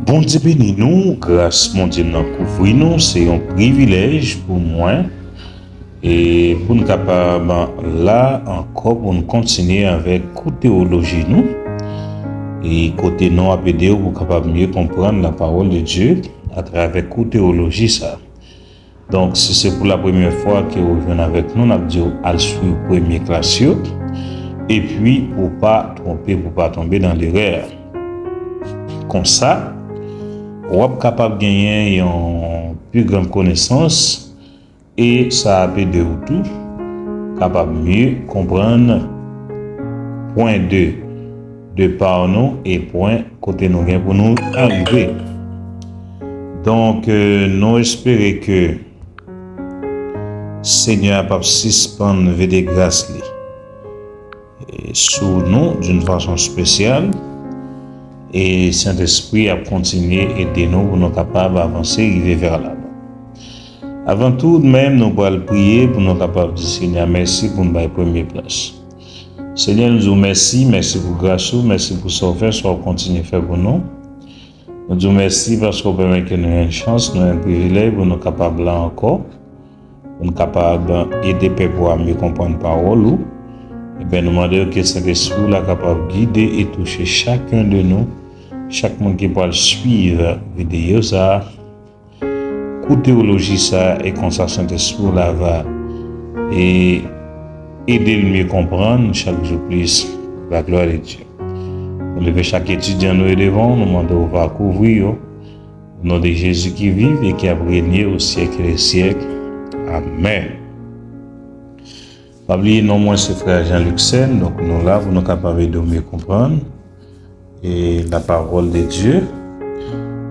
Bon Dieu bénis nous, grâce mon Dieu nous couvrir nous, c'est un privilège pour moi et pour nous capables là encore pour nous continuer avec coup théologie nous et côté non à aider pour capable mieux comprendre la parole de Dieu à travers coup théologie ça. Donc si c'est pour la première fois que vous venez avec nous, on a dit à suivre premier classe et puis pour pas tromper, pour pas tomber dans l'erreur. Comme ça, on est capable de gagner une plus grande connaissance et ça peut de tout capable mieux comprendre point 2 de par nous et point côté nous gain pour nous arriver. Donc nous espérons que Seigneur va suspendre des grâces sur nous d'une façon spéciale. Et Saint-Esprit a continué à aider nous pour nous capables d'avancer et arriver vers là-bas. Avant tout, même, nous allons prier pour nous capables de dire Seigneur, merci pour nous donner première place. Seigneur, nous disons merci pour grâce, merci pour ce que vous continuez à faire pour nous. Nous disons merci parce que vous permettez que nous ayons une chance, nous ayons un privilège pour nous capables là encore, pour nous capables d'aider les peuples à mieux comprendre la parole. Et bien, nous demandons que Saint-Esprit soit capable de guider et toucher chacun de nous. Chaque monde qui peut suivre la vidéo, ça, coup théologie, ça, et comme ça, Saint-Esprit va et aider le mieux comprendre chaque jour plus la gloire de Dieu. Nous levons chaque étudiant nous devant, nous demandons va couvrir au nom de Jésus qui vit et qui a régné au siècle et siècle. Amen. Pas oublier non moins ce frère Jean-Luc Sen, donc nous là, vous nous capables de mieux comprendre et la parole de Dieu.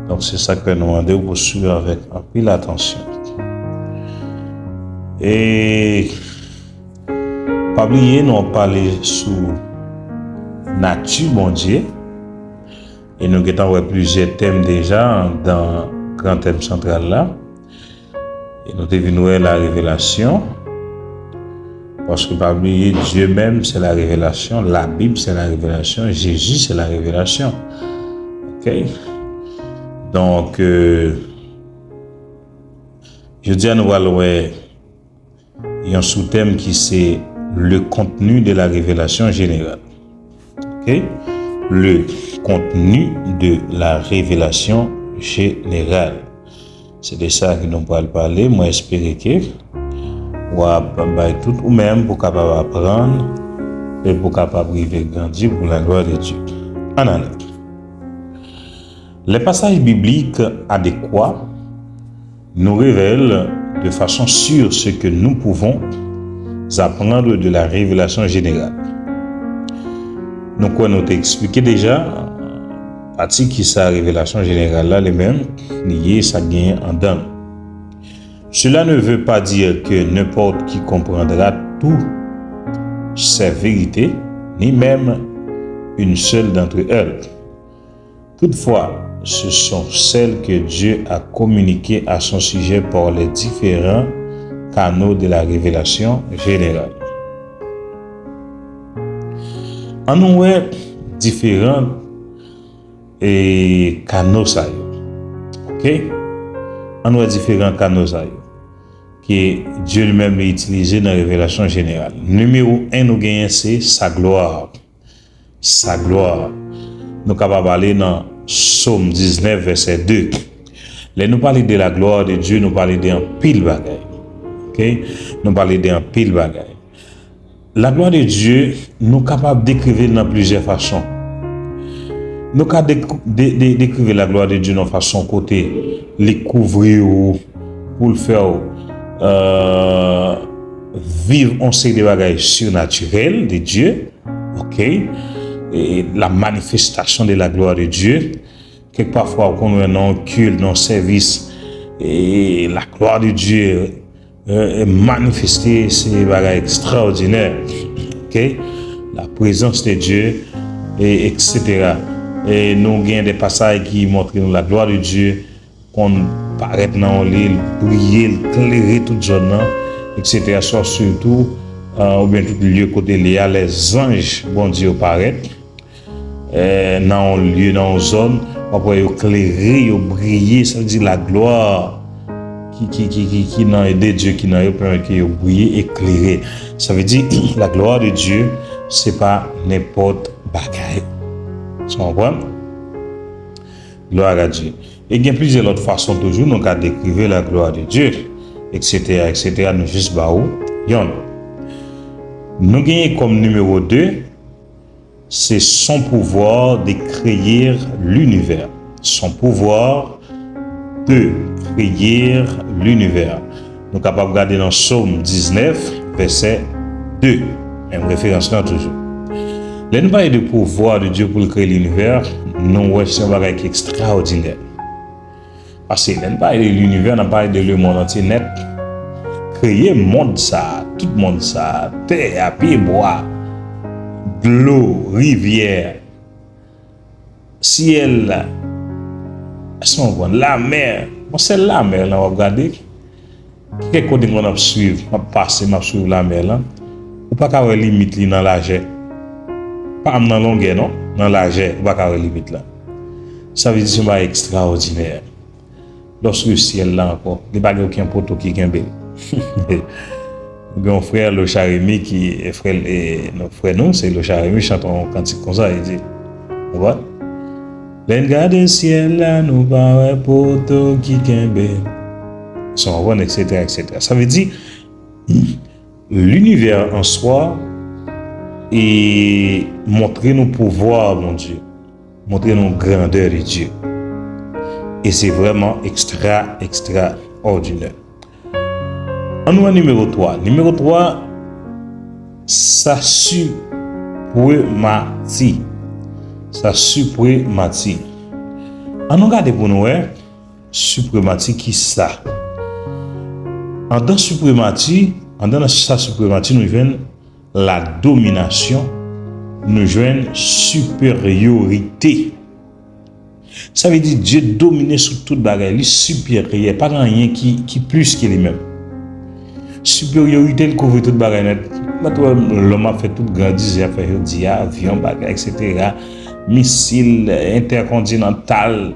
Donc c'est ça que nous demandons pour suivre avec un peu l'attention. Et pas oublier, nous parler sur nature, bon Dieu. Et nous avons plusieurs thèmes déjà dans le grand thème central là. Et nous devons la révélation. Parce que pas oublier, Dieu même c'est la révélation, la Bible c'est la révélation, Jésus c'est la révélation. Ok? Donc, je dis à nous allons il y a un sous-thème qui c'est le contenu de la révélation générale. Ok? Le contenu de la révélation générale. C'est de ça que nous allons parler. Moi, j'espère que tout ou même pour capable apprendre et pour capable vivre grandir pour la gloire de Dieu. En année. Les passages bibliques adéquats nous révèlent de façon sûre ce que nous pouvons apprendre de la révélation générale. Nous avons expliqué déjà partie qui sa révélation générale là les mêmes lié ça gagne en dedans. Cela ne veut pas dire que n'importe qui comprendra toutes ces vérités, ni même une seule d'entre elles. Toutefois, ce sont celles que Dieu a communiquées à son sujet par les différents canaux de la révélation générale. En nous différents canaux ça. OK? En nous différents canaux ça. Que Dieu lui-même a utilisé dans la révélation générale. Numéro 1, nous gagnons, c'est sa gloire. Sa gloire. Nous capables d'aller dans Psaume 19, verset 2. Là, nous parlons de la gloire de Dieu, nous parlons d'un pile bagaille. Ok? Nous parlons d'un pile bagaille. La gloire de Dieu, nous sommes capables d'écrire dans plusieurs façons. Nous sommes capables d'écrire la gloire de Dieu de façon côté, les couvrir pour le faire. Vivre on sait des bagages surnaturels de Dieu, ok, et la manifestation de la gloire de Dieu. Quelque parfois qu'on a un culte, un service, et la gloire de Dieu est manifestée, c'est des bagages extraordinaires, ok, la présence de Dieu, et etc. Et nous avons des passages qui montrent la gloire de Dieu, qu'on paraît dans l'île, briller, éclairer toute zone, etc. Soit surtout, ou bien tout lieu côté là, les anges, bon Dieu, paraît, dans un lieu, dans une zone, après yo éclairé, yo brillé, ça veut dire la gloire qui dans de Dieu qui dans yo permet que yo briller éclairé. Ça veut dire la gloire de Dieu, c'est pas n'importe bagaille. Tu comprends? Gloire à Dieu. Et il y a plusieurs autres façons toujours nous à décrire la gloire de Dieu, etc., etc. Nous juste baou yon. Nous gagnons comme numéro 2, c'est son pouvoir de créer l'univers. Son pouvoir de créer l'univers. Nous sommes capables de regarder dans Psaume 19, verset 2. Même référence là toujours. Là, nous parlons du pouvoir de Dieu pour créer l'univers. Nous voyons un bagage qui est extraordinaire. Parce que là, nous parlons de l'univers, nous parlons de le monde entier net. Créer le monde ça, tout le monde ça, terre, pied, bois, de l'eau, rivière, ciel, la mer. Bon, c'est la mer, là, on va regarder. Quel côté on va suivre, on va passer, on va suivre la mer, là. On pas avoir limite dans la jet. Pas dans la longueur, non? Dans la jet, on va pas avoir limite là. Ça veut dire que c'est extraordinaire. Lorsque le ciel là encore, il n'y a pas aucun poteau qui est bel. Mon frère le Charimi qui est frère et notre frère nous c'est le Charimi chante un cantique comme ça, il dit voilà regarde le ciel là nous pas un poteau qui est bel son bon etc. Ça veut dire l'univers en soi et montrer nos pouvoirs mon Dieu, montrer nos grandeurs de Dieu, et c'est vraiment extraordinaire. En numéro 3. Numéro 3, sa suprématie. Sa suprématie. En nous regarde pour nous, suprématie qui ça? En dans suprématie, sa suprématie, nous jouons la domination, nous jouons supériorité. Ça veut dire Dieu domine sur toute bagaille, il est supérieur, pas rien qui plus que lui-même. Supériorité, il couvre toute bagaille. L'homme a fait tout grandir, il a fait avion, bagaille, etc. Missile intercontinental.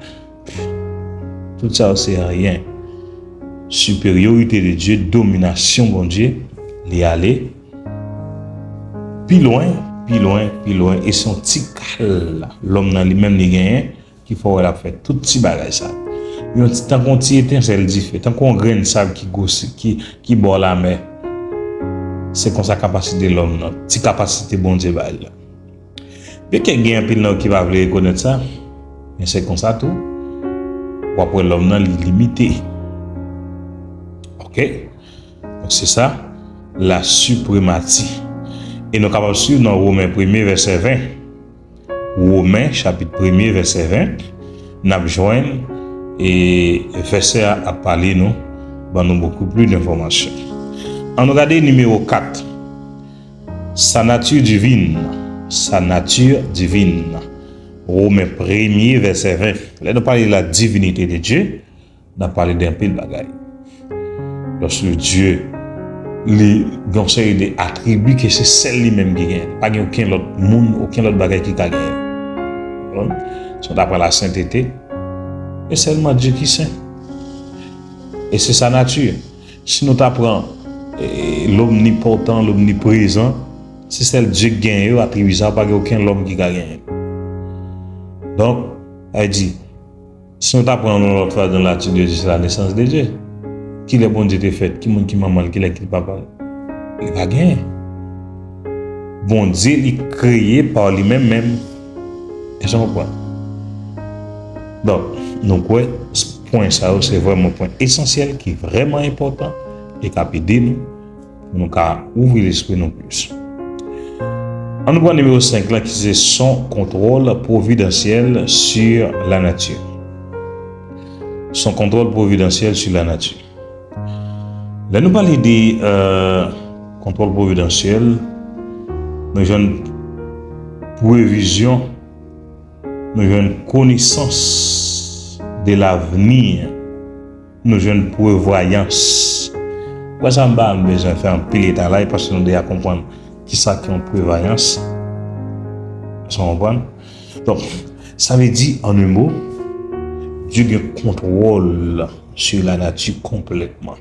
Tout ça, c'est rien. Supériorité de Dieu, domination, bon Dieu, il est allé plus loin. Et son petit cal, l'homme dans lui-même, il gagne, qu'il faut avoir fait tout petit bagaille ça. Tant qu'on tire étincelle différente, tant qu'on graine sable qui bord la mer, c'est comme sa capacité de l'homme, notre capacité bon Dieu. Bien qu'il y ait un peu qui va vouloir reconnaître ça, mais c'est comme ça tout. Ou après l'homme est limité. Ok? Donc c'est ça, la suprématie. Et nous sommes capables de suivre dans Romains 1er verset 20. Romains chapitre 1er verset 20, nous avons joint et verset à parler nous, nous beaucoup plus d'informations. On regarde numéro 4. Sa nature divine. Romains 1er verset 20. Là, nous parlons de la divinité de Dieu. Nous parlons d'un peu de bagaille. Lorsque Dieu les conseille des attributs que c'est celle lui-même qui gagne. Pas aucun autre monde, aucun autre bagaille qui gagne. C'est d'après la sainteté. Et seulement Dieu qui sait. Et c'est sa nature. Si nous apprenons l'omnipotent, l'omniprésent, c'est celle Dieu qui gagne, attribue ça, pas aucun homme qui gagne. Donc, elle dit, si nous apprenons l'autre fois dans la nature de Dieu, c'est la naissance de Dieu. Qui le bon Dieu te fait, qui est maman, qui est le papa, il va gagner. Bon Dieu, il est créé par lui-même. Et ça comprend. Donc, ce point, ça, c'est vraiment un point essentiel qui est vraiment important et qui a aidé nous pour nous ouvrir l'esprit non plus. On nous prend le numéro 5 là qui c'est son contrôle providentiel sur la nature. Son contrôle providentiel sur la nature. Là, nous parlons de contrôle providentiel, nous avons une prévision, nous avons une connaissance de l'avenir, nous avons une prévoyance. Pourquoi ça m'a besoin de faire un pile d'état là parce que nous devons comprendre qui ça qui est une prévoyance. Donc, ça veut dire en un mot, Dieu a un contrôle sur la nature complètement.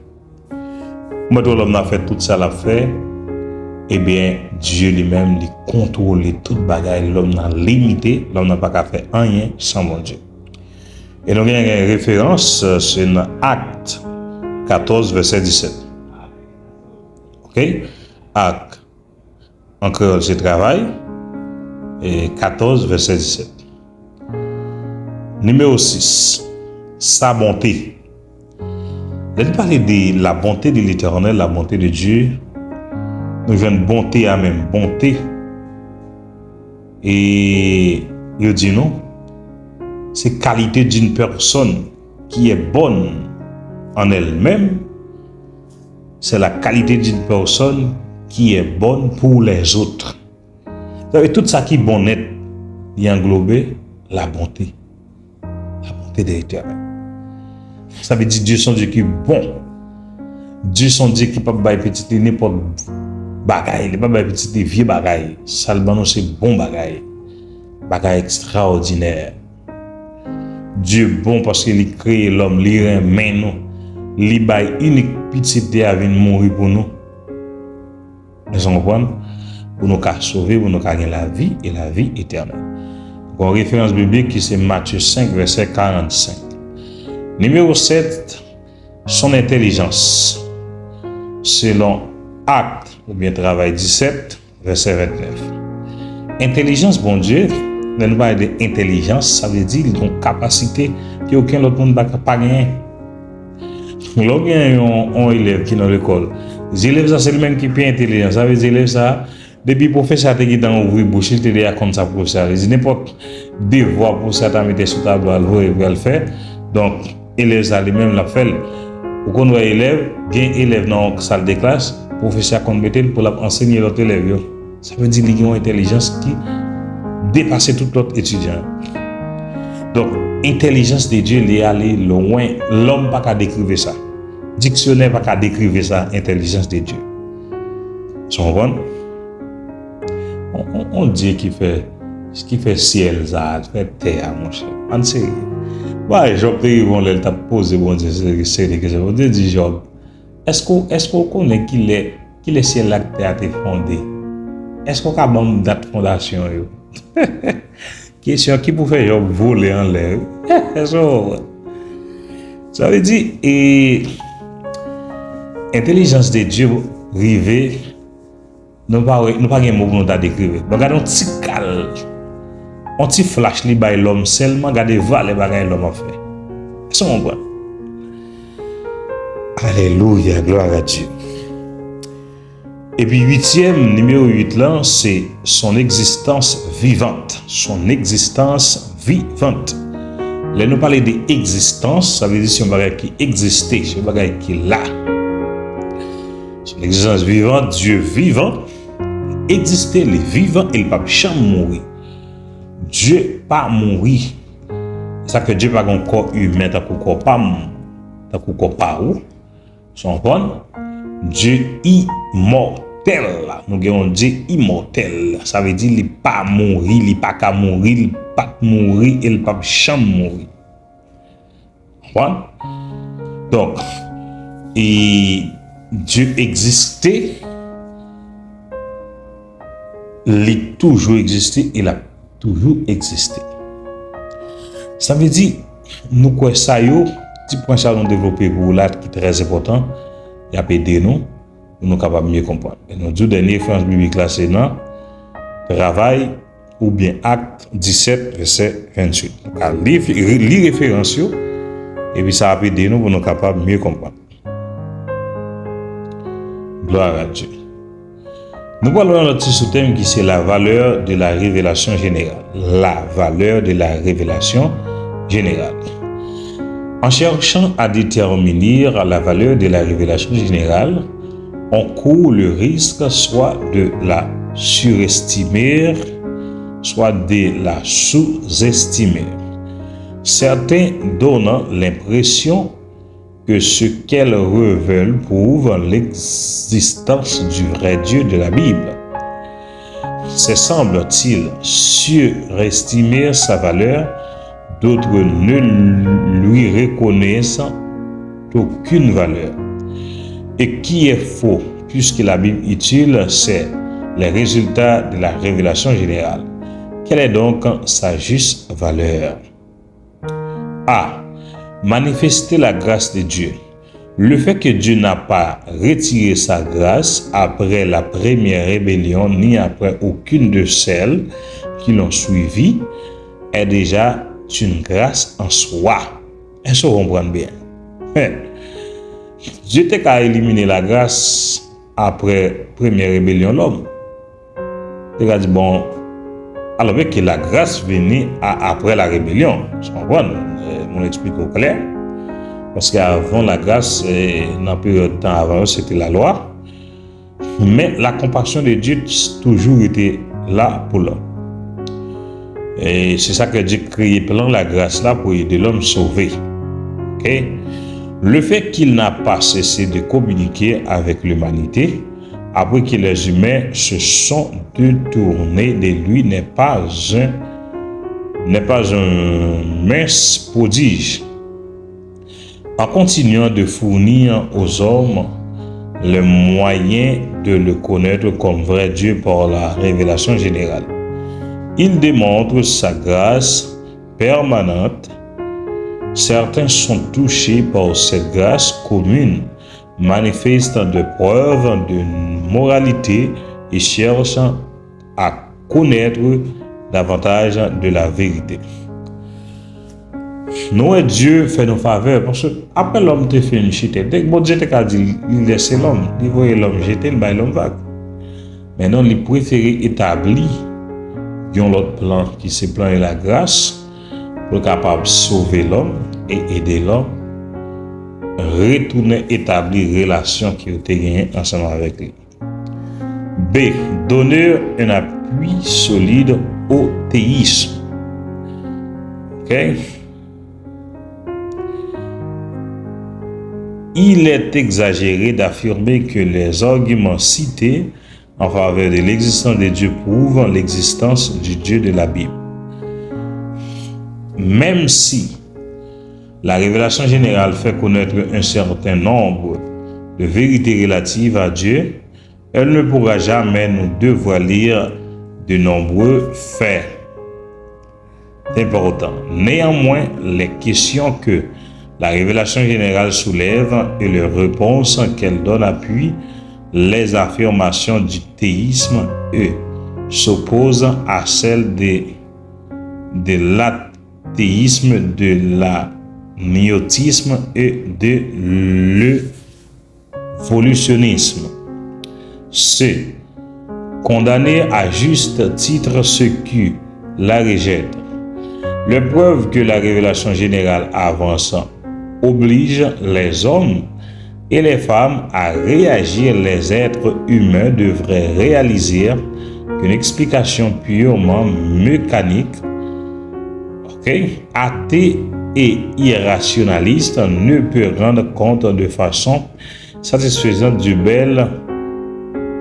Maintenant, l'homme a fait tout ça, l'a fait. Eh bien, Dieu lui-même, il contrôle toute bagaille. L'homme n'a limité, l'homme n'a pas qu'à faire rien sans mon Dieu. Et nous avons une référence, c'est dans Acte 14, verset 17. Ok? Acte, en créole, c'est travail. Et 14, verset 17. Numéro 6, sa bonté. Là, nous parlons de la bonté de l'Éternel, la bonté de Dieu. Nous avons une bonté à même bonté. Et il dit non, c'est qualité d'une personne qui est bonne en elle-même. C'est la qualité d'une personne qui est bonne pour les autres. Vous savez, tout ça qui est bon net, il englobe la bonté. La bonté de l'Éternel. Ça veut dire Dieu son Dieu qui est bon. Dieu son Dieu qui ne peut pas petit n'importe bagaille, il ne peut pas petit vieux bagaille. Seulement c'est bon bagaille. Bagaille extraordinaire. Dieu bon parce qu'il a créé l'homme, il remet nous. Il bail unique petite à venir mourir pour nous. Vous comprenez? Pour nous sauver, pour nous gagner la vie et la vie éternelle. Une référence biblique qui c'est Matthieu 5, verset 45. Numéro 7, son intelligence. Selon Acte ou bien Travail 17, verset 29. Intelligence, bon Dieu, quand nous parlons d'intelligence, ça veut dire qu'ils ont une capacité qu'aucun autre monde n'a pas gagner. Lorsqu'il y a un élève qui est dans l'école, les élèves, ça c'est le même qui est intelligent. Ça veut dire élève ça, depuis le professeur qui est dans le bouche, il te dit comme ça professeur. Il dit n'importe devoir pour ça, tu mettre sur ta table, il va le faire. Donc, élève ça lui-même l'a fait. Ou quand on voit élève, bien élève dans la salle de classe, professeur qu'on mettait pour enseigner l'autre élève. Ça veut dire qu'ils ont une intelligence qui dépasse tout l'autre étudiant. Donc, intelligence de Dieu, il est allé loin. L'homme n'a pas décrire ça. Dictionnaire n'a pas décrire ça, intelligence de Dieu. Tu comprends? On dit qu'il fait ciel, ça, fait terre, mon cher. En sérieux. Ouais, Job, ils vont le poser, bon Dieu, c'est des questions. On dit, Job, est-ce qu'on connaît qui est ciel là que terre a fondé? Est-ce qu'on a une date de fondation? Question qui peut faire Job voler en l'air? Ça veut dire, intelligence de Dieu rivée, nous pas un mot pour nous décrire. Regardons un petit cal, un petit flash li by l'homme seulement, regardez les bagages l'homme a fait. Est-ce qu'on comprend? Alléluia, gloire à Dieu. Et puis numéro 8 là, c'est son existence vivante. Son existence vivante. Là, nous parlons d'existence, ça veut dire c'est un bagage qui existait, c'est un bagage qui est là. Son existence vivante, Dieu vivant, existait, les vivants, il ne peut jamais mourir. Dieu pas mourir. C'est ça que Dieu n'a pas un corps humain, t'as un corps pas où. Son corps, Dieu immortel. Nous avons Dieu immortel. Ça veut dire qu'il ne peut pas mourir, il ne peut pas mourir, il ne peut pas mourir, il ne peut jamais mourir. Donc, Dieu existait, il a toujours existé, il a toujours existé. Ça veut dire, nous quoi ça yo, petit point ça nous développer pour là qui est très important, il a aidé nous pour nous capables mieux comprendre. Et nous deux dernières références bibliques là c'est dans Travail ou bien Acte 17 verset 28. Donc lire référence yo et puis ça va aider nous pour nous capables mieux comprendre. Gloire à Dieu. Nous parlons d'un petit sous-thème qui c'est la valeur de la révélation générale. La valeur de la révélation générale. En cherchant à déterminer la valeur de la révélation générale, on court le risque soit de la surestimer, soit de la sous-estimer. Certains donnent l'impression que ce qu'elle révèle prouve l'existence du vrai Dieu de la Bible. C'est semble-t-il surestimer sa valeur, d'autres ne lui reconnaissent aucune valeur. Et qui est faux, puisque la Bible utile, c'est les résultats de la révélation générale. Quelle est donc sa juste valeur? A. Manifester la grâce de Dieu. Le fait que Dieu n'a pas retiré sa grâce après la première rébellion, ni après aucune de celles qui l'ont suivi, est déjà une grâce en soi. Est-ce que vous comprenez bien? Dieu t'a éliminé la grâce après la première rébellion de l'homme. Il a dit, bon, alors que la grâce venait après la rébellion. Je comprends, on explique au clair. Parce qu'avant la grâce, dans la période de temps avant, c'était la loi. Mais la compassion de Dieu a toujours été là pour l'homme. Et c'est ça que Dieu a créé plein la grâce là pour aider l'homme sauvé. Okay? Le fait qu'il n'a pas cessé de communiquer avec l'humanité, après que les humains se sont détournés de lui, n'est pas un mince prodige. En continuant de fournir aux hommes le moyen de le connaître comme vrai Dieu par la révélation générale, il démontre sa grâce permanente. Certains sont touchés par cette grâce commune, manifestant des preuves de moralité et cherchant à connaître davantage de la vérité. Nous, Dieu fait nos faveurs parce que après l'homme te fait une chute, dès que Dieu t'a dit, il laisse l'homme, il voit l'homme jeter, il bat l'homme vague. Maintenant, il préfère établir l'autre plan qui se plan et la grâce pour capable de sauver l'homme et aider l'homme retourner établir relation qui a été gagnée ensemble avec lui. B. Donner un appui solide au théisme. Ok? Il est exagéré d'affirmer que les arguments cités en faveur de l'existence de Dieu prouvent l'existence du Dieu de la Bible. Même si la révélation générale fait connaître un certain nombre de vérités relatives à Dieu, elle ne pourra jamais nous dévoiler de nombreux faits importants. Néanmoins, les questions que la révélation générale soulève et les réponses qu'elle donne appuient les affirmations du théisme, eux, s'opposent à celles de l'athéisme, de l'agnotisme et de l'évolutionnisme. C. Condamner à juste titre ceux qui la rejettent. Les preuves que la révélation générale avance oblige les hommes et les femmes à réagir. Les êtres humains devraient réaliser qu'une explication purement mécanique, athée et irrationaliste ne peut rendre compte de façon satisfaisante du bel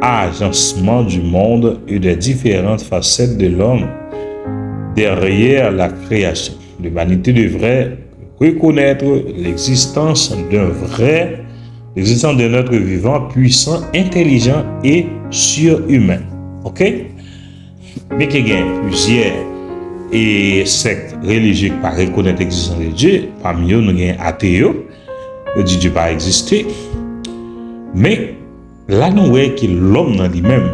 agencement du monde et des différentes facettes de l'homme derrière la création. L'humanité devrait reconnaître l'existence d'un être vivant, puissant, intelligent et surhumain. Ok? Mais qu'il y ait plusieurs sectes religieuses qui ne reconnaissent l'existence de Dieu, parmi eux, nous avons athées, qui Dieu pas existé. Mais là, nous voyons que l'homme dans lui-même,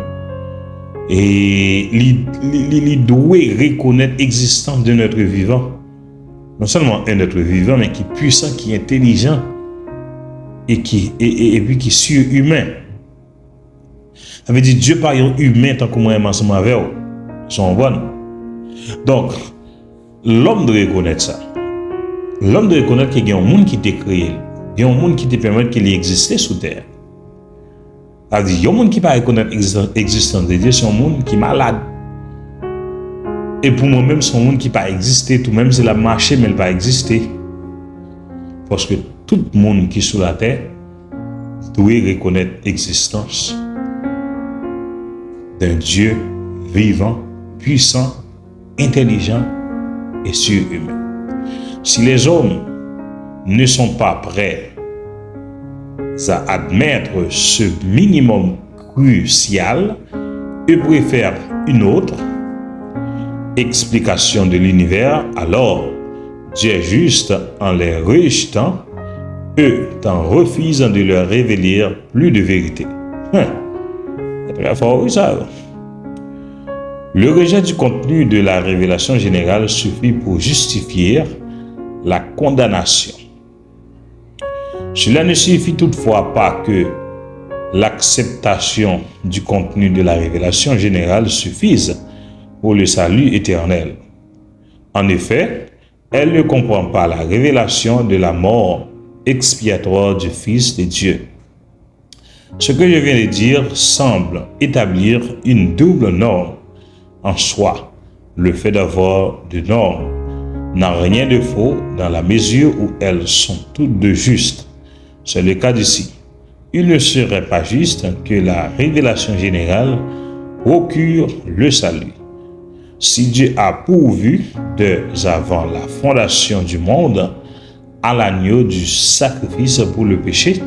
et il doit reconnaître l'existence d'un être vivant. Non seulement un être vivant, mais qui est puissant, qui est intelligent et puis qui est surhumain. Ça veut dire Dieu par un humain tant que moi ensemble avec eux. Sont bonnes. Donc, l'homme doit reconnaître ça. L'homme doit reconnaître qu'il y a un monde qui t'a créé. Il y a un monde qui te permet qu'il existe sur terre. Ça veut dire, il y a un monde qui ne peut pas reconnaître l'existence de Dieu, c'est un monde qui est malade. Et pour moi-même, c'est un monde qui n'a pas existé, tout même s'il a marché, mais il n'a pas existé. Parce que tout le monde qui est sur la terre doit reconnaître l'existence d'un Dieu vivant, puissant, intelligent et surhumain. Si les hommes ne sont pas prêts à admettre ce minimum crucial et préfèrent une autre explication de l'univers, alors Dieu est juste en les rejetant, eux en refusant de leur révéler plus de vérité. C'est très fort, ça. Le rejet du contenu de la révélation générale suffit pour justifier la condamnation. Cela ne signifie toutefois pas que l'acceptation du contenu de la révélation générale suffise pour le salut éternel. En effet, elle ne comprend pas la révélation de la mort expiatoire du Fils de Dieu. Ce que je viens de dire semble établir une double norme en soi. Le fait d'avoir deux normes n'a rien de faux dans la mesure où elles sont toutes deux justes. C'est le cas d'ici. Il ne serait pas juste que la révélation générale procure le salut. Si Dieu a pourvu dès avant la fondation du monde à l'agneau du sacrifice pour le péché,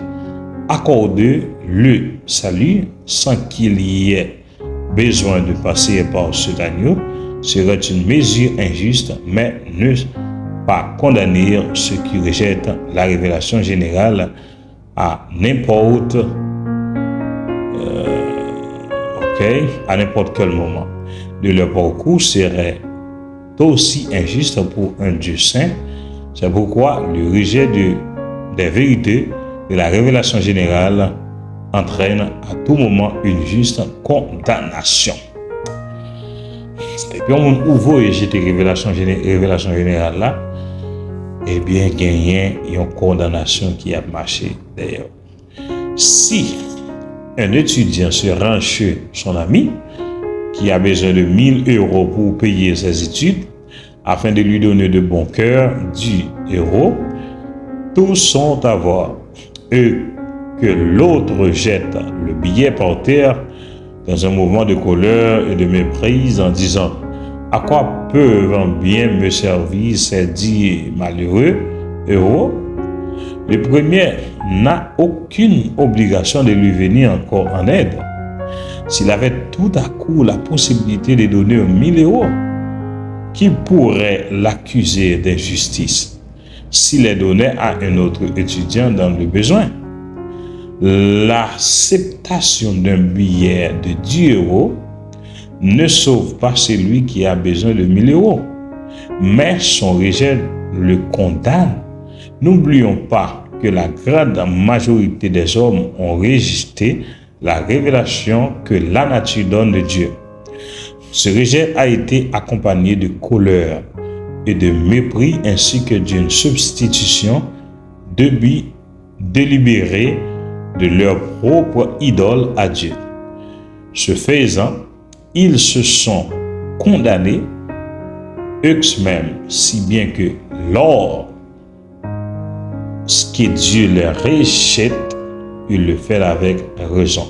accorder le salut sans qu'il y ait besoin de passer par cet agneau serait une mesure injuste, mais ne pas condamner ceux qui rejettent la révélation générale à n'importe quel moment de leur parcours serait aussi injuste pour un Dieu saint. C'est pourquoi le rejet des vérités de la révélation générale entraîne à tout moment une juste condamnation. Et puis on ouvre et rejeter révélation générale là, eh bien gagner une condamnation qui a marché d'ailleurs. Si un étudiant se rend chez son ami qui a besoin de 1 000 € pour payer ses études, afin de lui donner de bon cœur 10 €, tous sont à voir, et que l'autre jette le billet par terre dans un mouvement de colère et de méprise en disant « À quoi peuvent bien me servir ces 10 malheureux euros ?» Le premier n'a aucune obligation de lui venir encore en aide. S'il avait tout à coup la possibilité de donner 1 000 €, qui pourrait l'accuser d'injustice s'il les donnait à un autre étudiant dans le besoin? L'acceptation d'un billet de 10 € ne sauve pas celui qui a besoin de 1 000 €, mais son rejet le condamne. N'oublions pas que la grande majorité des hommes ont rejeté la révélation que la nature donne de Dieu. Ce rejet a été accompagné de colère et de mépris ainsi que d'une substitution délibérée de leur propre idole à Dieu. Ce faisant, ils se sont condamnés eux-mêmes, si bien que lorsque Dieu les rejette, il le fait avec raison.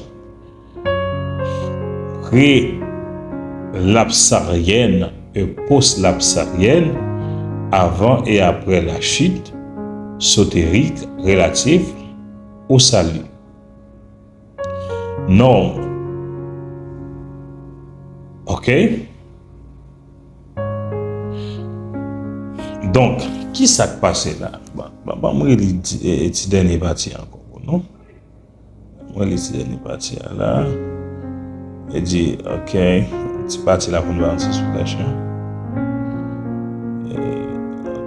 Pré-lapsarienne et post-lapsarienne, avant et après la chute, sotérique relative au salut. Non. Ok? Donc, qui s'est passé là? Moi, je vais te dernier parti encore, non? Moi, je vais te dernier parti là. Et dit, ok, tu parti là pour nous voir sur la chaîne.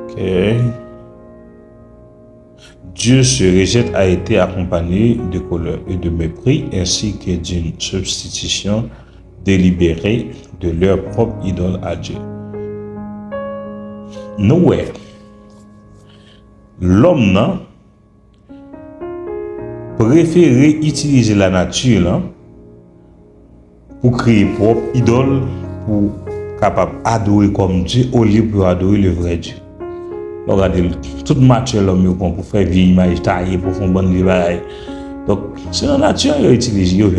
Ok. Dieu se rejette a été accompagné de colère et de mépris ainsi que d'une substitution délibérée de leur propre idole à Dieu. Noé, l'homme n'a préféré utiliser la nature là, pour créer propre idole, pour capable adorer comme Dieu au lieu de adorer le vrai Dieu. Regardez, toute matière l'homme pour faire vieille image taillée pour faire bonne vie. Donc, c'est la nature qui utilise yo.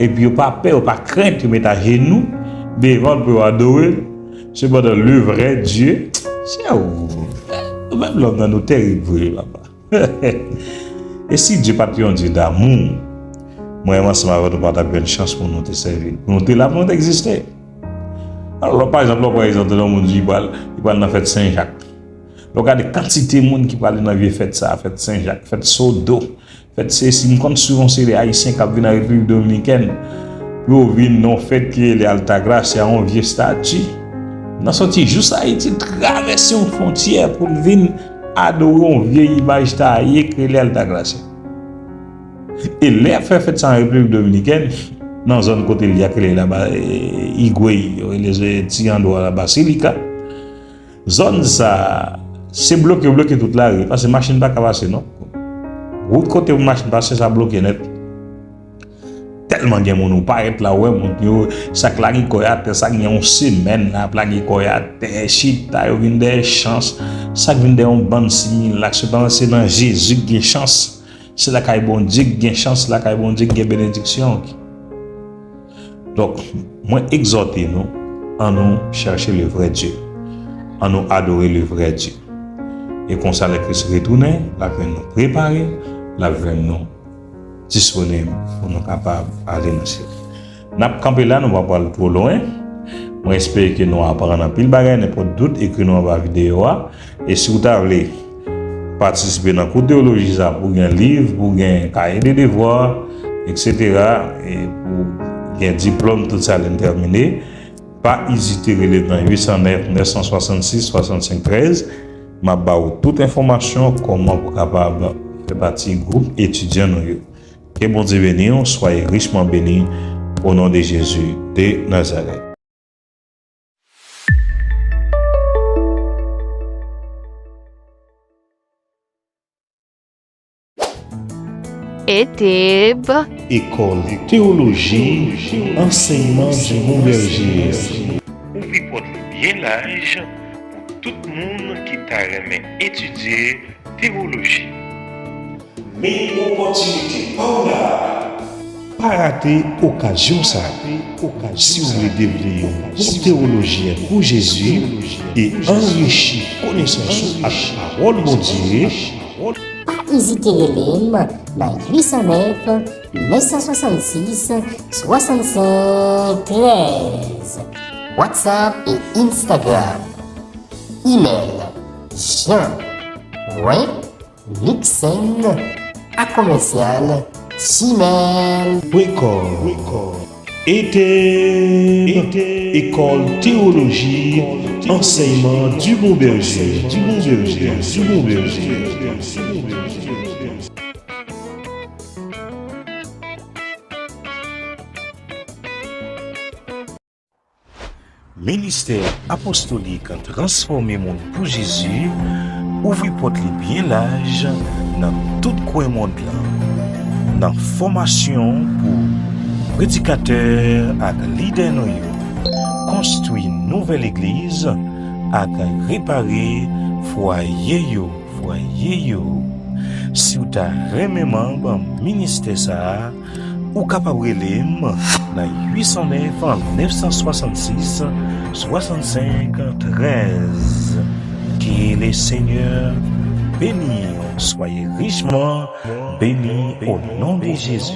Et puis, pas peur, pas crainte de mettre à genoux devant pour adorer. C'est pas le vrai Dieu. C'est où? Même l'homme dans nos terribles, papa. Et si Dieu pas un Dieu d'amour, moi et moi, ça m'a donné une chance pour nous te servir. Pour nous te là, pour nous exister. Alors, par exemple, dans le monde, il parle dans la fête Saint-Jacques. Regardez la quantité de monde qui parle dans la vie fête ça, fête Saint-Jacques, fête Sodo, fête Cécile. Quand souvent c'est les Haïtiens qui viennent dans la République dominicaine, pour venir dans fête qui est Altagracia, c'est un vieux statut. Dans sorti juste Haïti, traverser une frontière pour venir adorer un vieil image taillé qui est Altagracia. Et les fête ça en République dominicaine, dans la zone côté il y a là-bas, Higüey, les Tiando à la Basilica. Zone ça, c'est bloqué toute la rue, parce que la machine pas passer, non? Route côté où la machine passe, ça bloqué net. Tellement de gens qui paraissent là, ouais, ça claque koyate, ça gagne une semaine, la plaque koyate, chita, il y a des chances, ça vient de une bande simile, là, c'est dans Jésus qui a chance, c'est là qu'il y a bon Dieu qui a chance, là qu'il y a bon Dieu qui a bénédiction. Donc, moi, exhortez nous, à nous chercher le vrai Dieu, à nous adorer le vrai Dieu. Et quand ça, le Christ retourne, la veine nous préparer, la veine nous disponible pour nous capables d'aller dans le ciel. Nous avons campé là, nous ne va pas aller trop loin. Moi, j'espère que nous apprendre un pile bagage, n'importe doute, et que nous avons la vidéo. Et si vous voulez participer dans la cours de théologie, pour un livre, pour un cahier de devoirs, etc., et pour un diplôme, tout ça, terminé, pas hésiter à relever dans 809 966 65 13. Je vais vous toute information comment vous capable faire partie du groupe étudiant. Que bon Dieu bénisse, soyez richement bénis au nom de Jésus de Nazareth. ETEB, École théologie, enseignement du bon berger. Ouvrez porte bien large pour tout le monde qui t'a aimé étudier théologie. Mais opportunité pas là. Pas rater occasion ça. Si vous voulez développer une théologie pour Jésus et enrichir connaissance à la parole de Dieu, pas hésiter à lire dans 809 966 65 13. WhatsApp et Instagram. Email jean.lixian@gmail.com. École théologie, enseignement du bon berger, du bon berger, du bon berger. Ministère apostolique transformé monde pour Jésus, ouvre porte bien large dans tout coin monde là. Dans formation pour prédicateurs et leaders nous, construire une nouvelle église et réparer foyer yo. Si vous avez remis membre ministère ça, ou capable de dans 809 966 65 13. Que le Seigneur bénisse, soyez richement bénis au nom de Jésus.